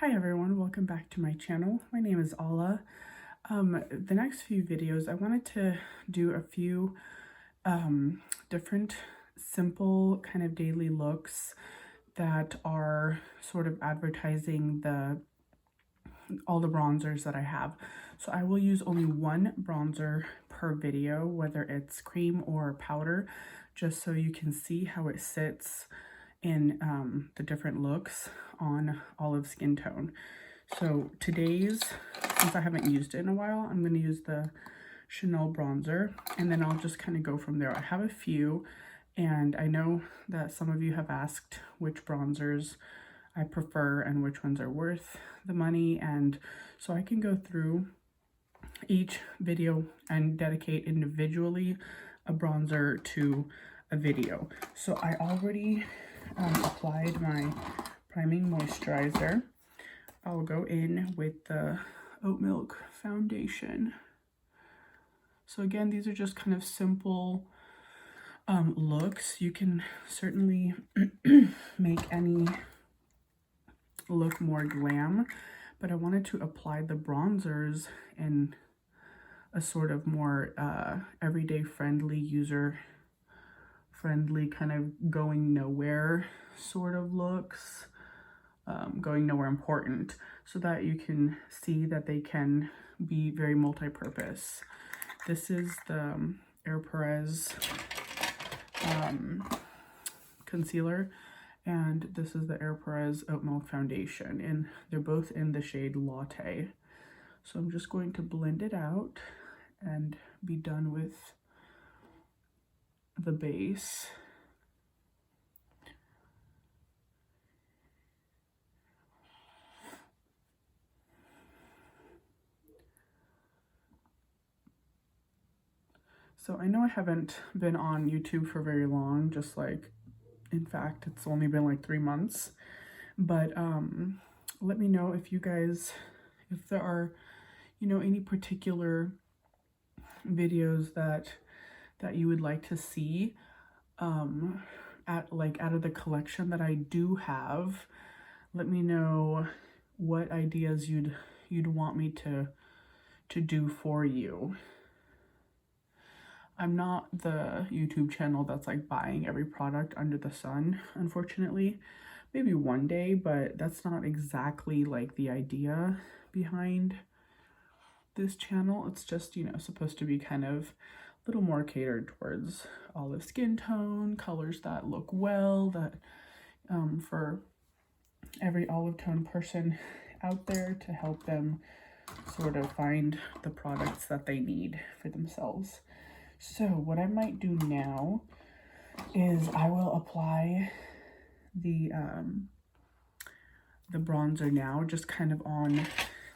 Hi everyone, welcome back to my channel. My name is Ala. The next few videos I wanted to do a few different simple kind of daily looks that are sort of advertising all the bronzers that I have. So I will use only one bronzer per video, whether it's cream or powder, just so you can see how it sits in the different looks on olive skin tone. So today's, since I haven't used it in a while, I'm going to use the Chanel bronzer, and then I'll just kind of go from there. I have a few, and I know that some of you have asked which bronzers I prefer and which ones are worth the money, and so I can go through each video and dedicate individually a bronzer to a video. So I already applied my priming moisturizer. I'll go in with the oatmilk foundation. So again, these are just kind of simple looks. You can certainly make any look more glam, but I wanted to apply the bronzers in a sort of more everyday friendly, user friendly, kind of going nowhere sort of looks, going nowhere important, so that you can see that they can be very multi-purpose. This is the Perez concealer, and this is the Perez oatmilk foundation, and they're both in the shade Latte. So I'm just going to blend it out and be done with the base. So I know I haven't been on YouTube for very long, just like, in fact, it's only been like 3 months, but let me know if you guys, if there are, you know, any particular videos that you would like to see out of the collection that I do have. Let me know what ideas you'd want me to do for you. I'm not the YouTube channel that's like buying every product under the sun, unfortunately. Maybe one day, but that's not exactly like the idea behind this channel. It's just, you know, supposed to be kind of a little more catered towards olive skin tone, colors that look well, that for every olive tone person out there, to help them sort of find the products that they need for themselves. So what I might do now is I will apply the bronzer now, just kind of on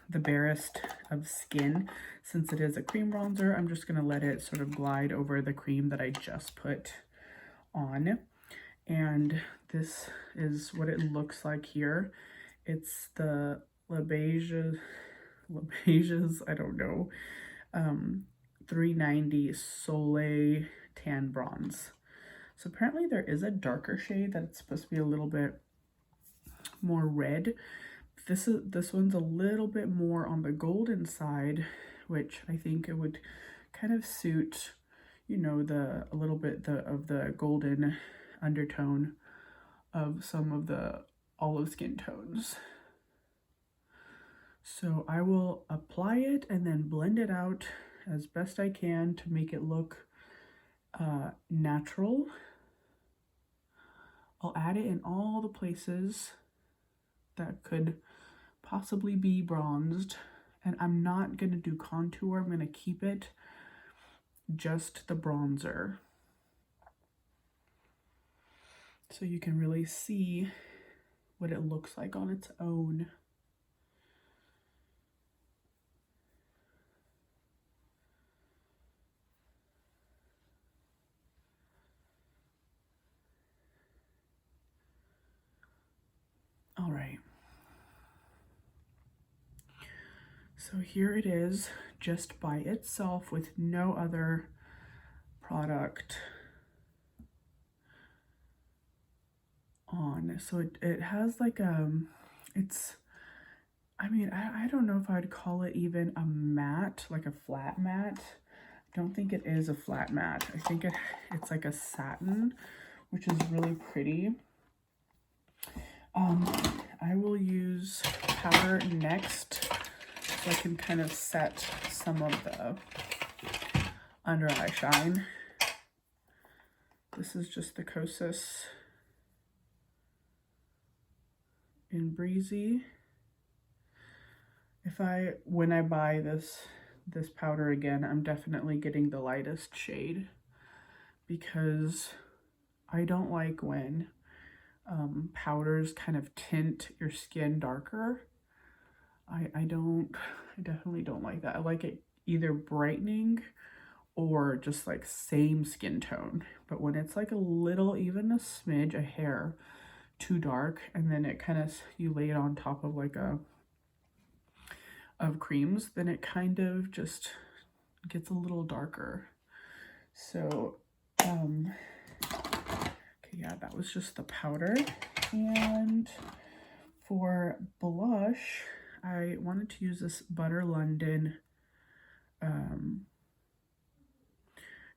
the barest of skin. Since it is a cream bronzer, I'm just going to let it sort of glide over the cream that I just put on. And this is what it looks like here. It's the Les Beiges, I don't know, 390 Soleil Tan Bronze. So apparently there is a darker shade that it's supposed to be a little bit more red. This one's a little bit more on the golden side, which I think it would kind of suit, you know, a little bit of the golden undertone of some of the olive skin tones. So I will apply it and then blend it out as best I can to make it look natural. I'll add it in all the places that could possibly be bronzed, and I'm not going to do contour. I'm going to keep it just the bronzer, so you can really see what it looks like on its own. All right. So here it is, just by itself with no other product on. So it has like it's I mean, I don't know if I'd call it even a matte, like a flat matte. I don't think it is a flat matte. I think it's like a satin, which is really pretty. I will use powder next so I can kind of set some of the under eye shine. This is just the Kosas in Breezy. When I buy this powder again, I'm definitely getting the lightest shade because I don't like when powders kind of tint your skin darker. I definitely don't like that. I like it either brightening or just like same skin tone. But when it's like a little, even a smidge, a hair too dark, and then it kind of, you lay it on top of like of creams, then it kind of just gets a little darker. So, okay, yeah, that was just the powder. And for blush, I wanted to use this butterlondon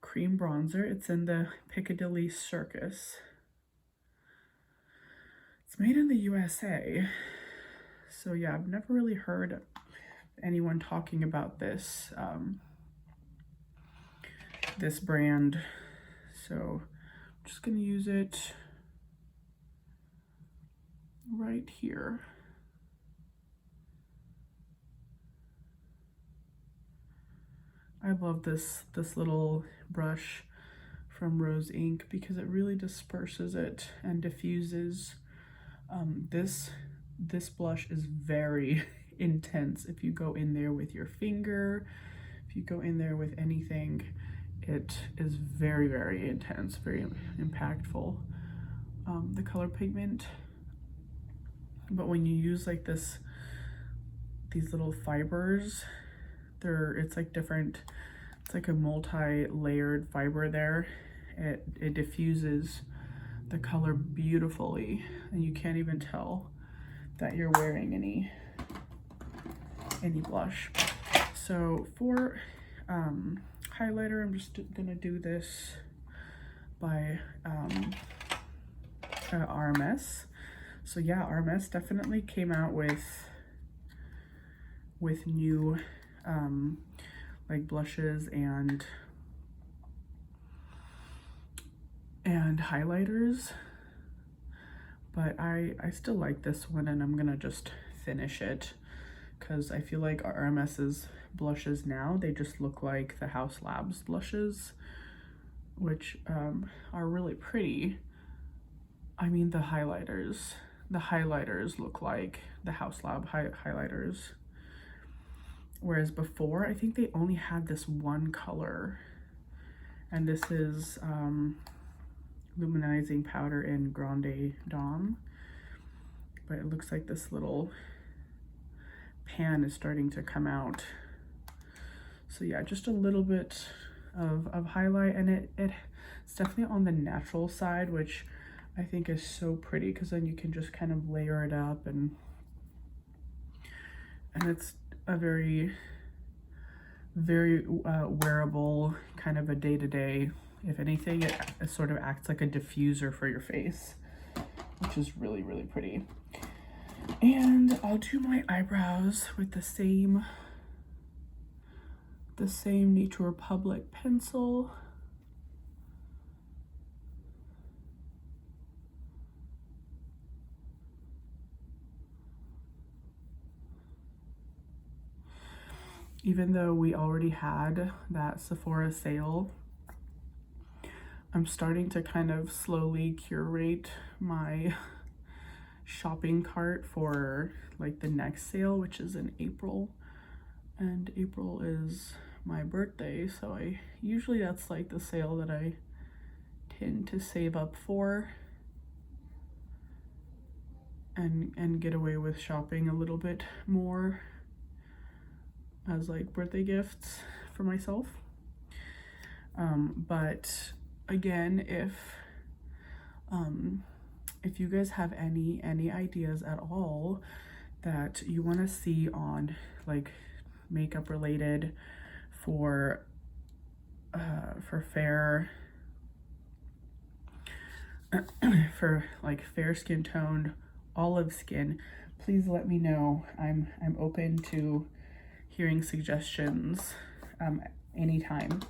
cream bronzer. It's in the Piccadilly Circus. It's made in the USA. So yeah, I've never really heard anyone talking about this this brand. So I'm just gonna use it right here. I love this little brush from Rose Ink because it really disperses it and diffuses. This blush is very intense. If you go in there with your finger, if you go in there with anything, it is very, very intense, very impactful. The color pigment, but when you use like these little fibers, it's like different, it's like a multi-layered fiber there. It diffuses the color beautifully, and you can't even tell that you're wearing any blush. So for highlighter, I'm just gonna do this by RMS. So yeah, RMS definitely came out with new like blushes and highlighters, but I still like this one, and I'm gonna just finish it because I feel like RMS's blushes now, they just look like the Haus Labs blushes, which are really pretty. I mean, the highlighters look like the Haus Lab highlighters. Whereas before, I think they only had this one color. And this is luminizing powder in Grande Dame. But it looks like this little pan is starting to come out. So yeah, just a little bit of highlight, and it's definitely on the natural side, which I think is so pretty because then you can just kind of layer it up, and it's a very, very wearable kind of a day-to-day. If anything, it sort of acts like a diffuser for your face, which is really, really pretty. And I'll do my eyebrows with the same Nature Republic pencil. Even though we already had that Sephora sale, I'm starting to kind of slowly curate my shopping cart for like the next sale, which is in April. And April is my birthday, so usually that's like the sale that I tend to save up for and get away with shopping a little bit more as like birthday gifts for myself. But again, if you guys have any ideas at all, that you want to see on like makeup related for fair for like fair skin toned, olive skin, please let me know. I'm open to hearing suggestions anytime.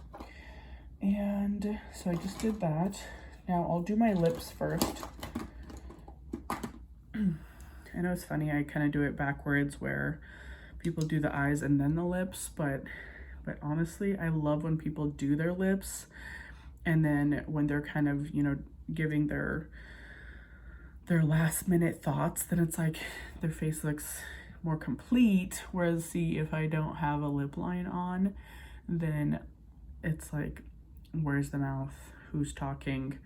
And so I just did that. Now I'll do my lips first. I know it's funny, I kind of do it backwards where people do the eyes and then the lips, but honestly, I love when people do their lips and then when they're kind of, you know, giving their last minute thoughts, then it's like their face looks more complete. Whereas see, if I don't have a lip line on, then it's like, where's the mouth? Who's talking?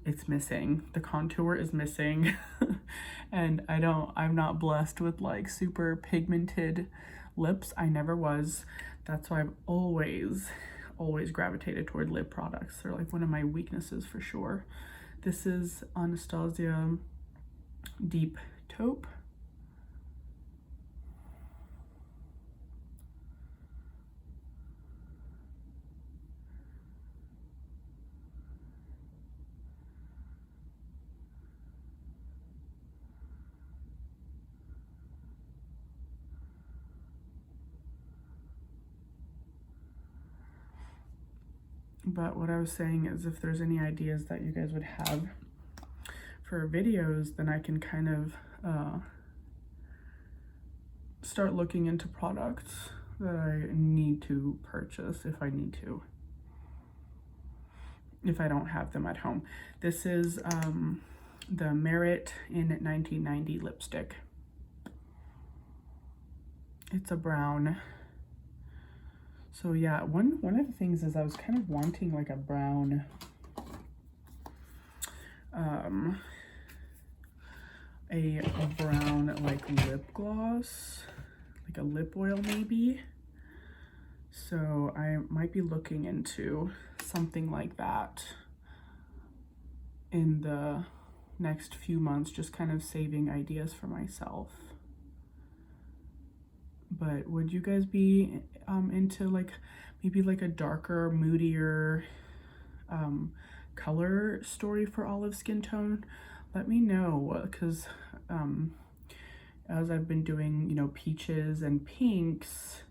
It's missing. The contour is missing. And I'm not blessed with like super pigmented lips. I never was. That's why I've always gravitated toward lip products. They're like one of my weaknesses for sure. This is Anastasia Deep Taupe. But what I was saying is if there's any ideas that you guys would have for videos, then I can kind of start looking into products that I need to purchase if I need to, if I don't have them at home. This is the Merit in 1990 lipstick. It's a brown. So yeah, one of the things is I was kind of wanting like a brown a brown like lip gloss, like a lip oil maybe. So I might be looking into something like that in the next few months, just kind of saving ideas for myself. But would you guys be into like maybe like a darker, moodier color story for olive skin tone? Let me know, because as I've been doing, you know, peaches and pinks,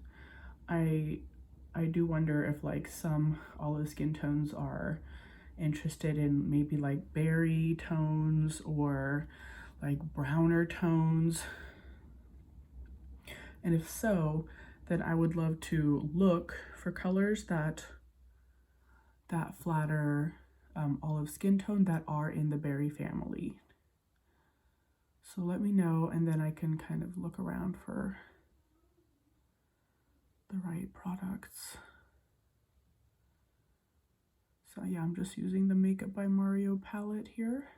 I do wonder if like some olive skin tones are interested in maybe like berry tones or like browner tones. And if so, then I would love to look for colors that flatter olive skin tone that are in the berry family. So let me know, and then I can kind of look around for the right products. So yeah, I'm just using the Makeup by Mario palette here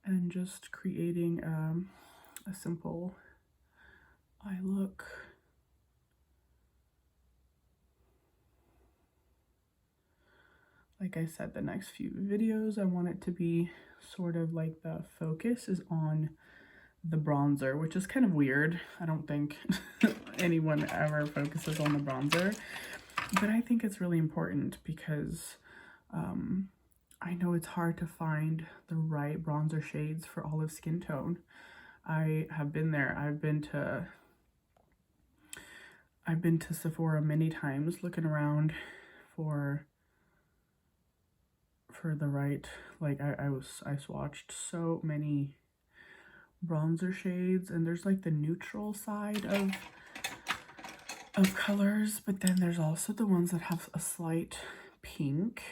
and just creating a simple eye look. Like I said, the next few videos, I want it to be sort of like the focus is on the bronzer, which is kind of weird. I don't think anyone ever focuses on the bronzer, but I think it's really important because I know it's hard to find the right bronzer shades for olive skin tone. I have been there. I've been to Sephora many times looking around for the right, like I swatched so many bronzer shades, and there's like the neutral side of colors, but then there's also the ones that have a slight pink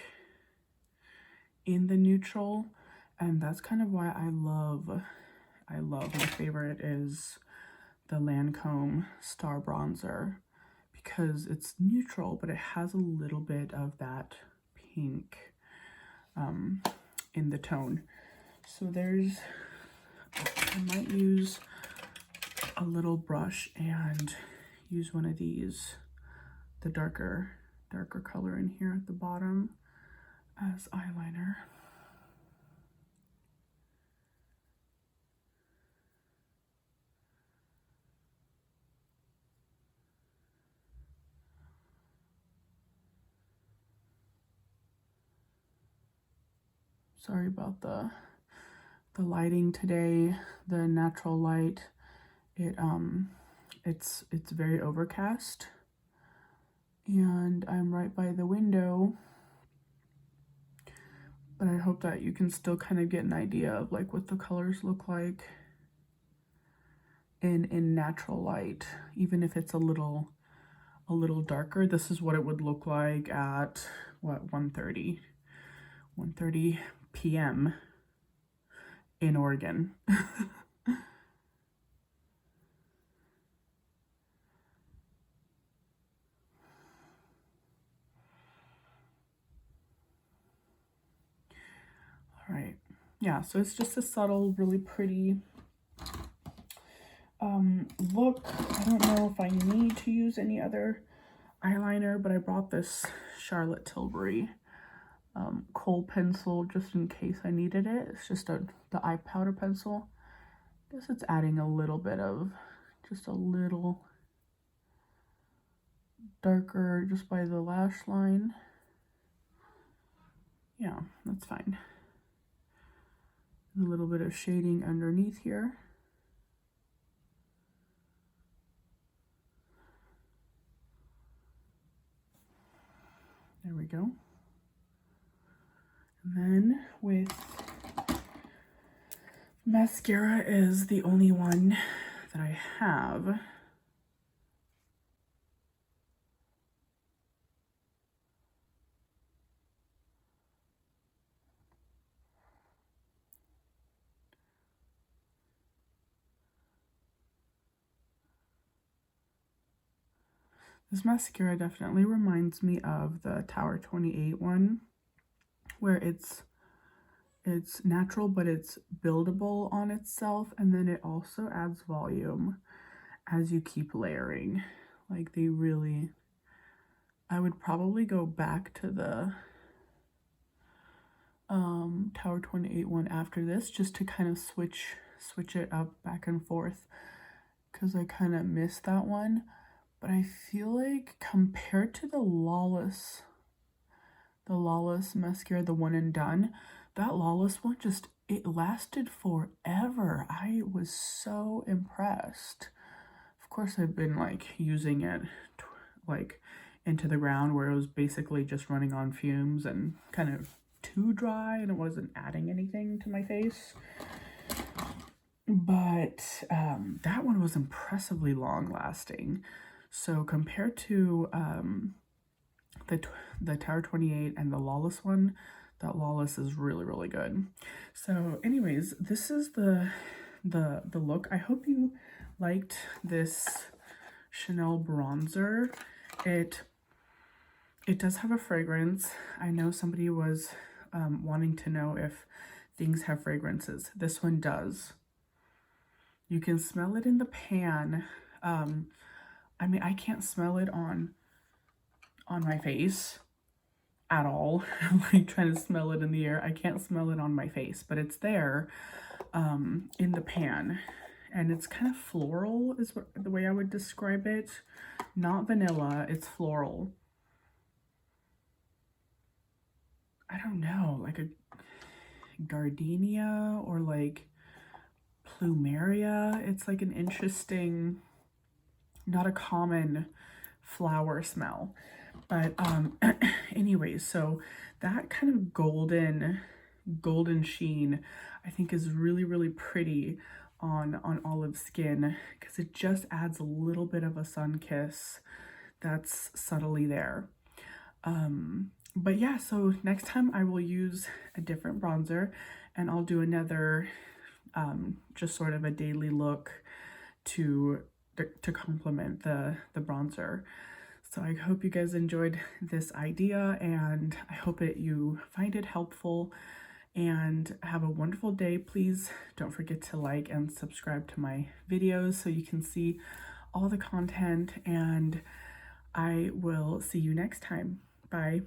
in the neutral, and that's kind of why I love my favorite is the Lancome Star Bronzer, because it's neutral but it has a little bit of that pink in the tone. So I might use a little brush and use one of these, the darker color in here at the bottom as eyeliner. Sorry about the lighting today, the natural light. It's very overcast, and I'm right by the window, but I hope that you can still kind of get an idea of like what the colors look like in natural light, even if it's a little darker. This is what it would look like at what, 1:30 p.m. in Oregon. All right, yeah, so it's just a subtle, really pretty look. I don't know if I need to use any other eyeliner, but I brought this Charlotte Tilbury kohl pencil just in case I needed it. It's just the eye powder pencil. I guess it's adding a little bit of, just a little darker just by the lash line. Yeah, that's fine. A little bit of shading underneath here. There we go. And then with mascara is the only one that I have. This mascara definitely reminds me of the Tower 28 one, where it's natural, but it's buildable on itself, and then it also adds volume as you keep layering. Like, they really, I would probably go back to the Tower 28 one after this, just to kind of switch it up back and forth, because I kind of missed that one. But I feel like compared to the Lawless mascara, the one and done, that Lawless one just, it lasted forever. I was so impressed. Of course, I've been like using it like into the ground, where it was basically just running on fumes and kind of too dry, and it wasn't adding anything to my face. But that one was impressively long lasting. So compared to the Tower 28 and the Lawless one, that Lawless is really, really good. So anyways, this is the look. I hope you liked this Chanel bronzer. It does have a fragrance. I know somebody was wanting to know if things have fragrances. This one does. You can smell it in the pan. I mean, I can't smell it on my face at all. I'm like trying to smell it in the air. I can't smell it on my face, but it's there in the pan. And it's kind of floral is the way I would describe it. Not vanilla, it's floral. I don't know, like a gardenia or like plumeria. It's like an interesting, not a common flower smell. But anyways, so that kind of golden sheen I think is really, really pretty on olive skin, because it just adds a little bit of a sun kiss that's subtly there. But yeah, so next time I will use a different bronzer, and I'll do another just sort of a daily look to complement the bronzer. So I hope you guys enjoyed this idea, and I hope that you find it helpful, and have a wonderful day. Please don't forget to like and subscribe to my videos so you can see all the content, and I will see you next time. Bye.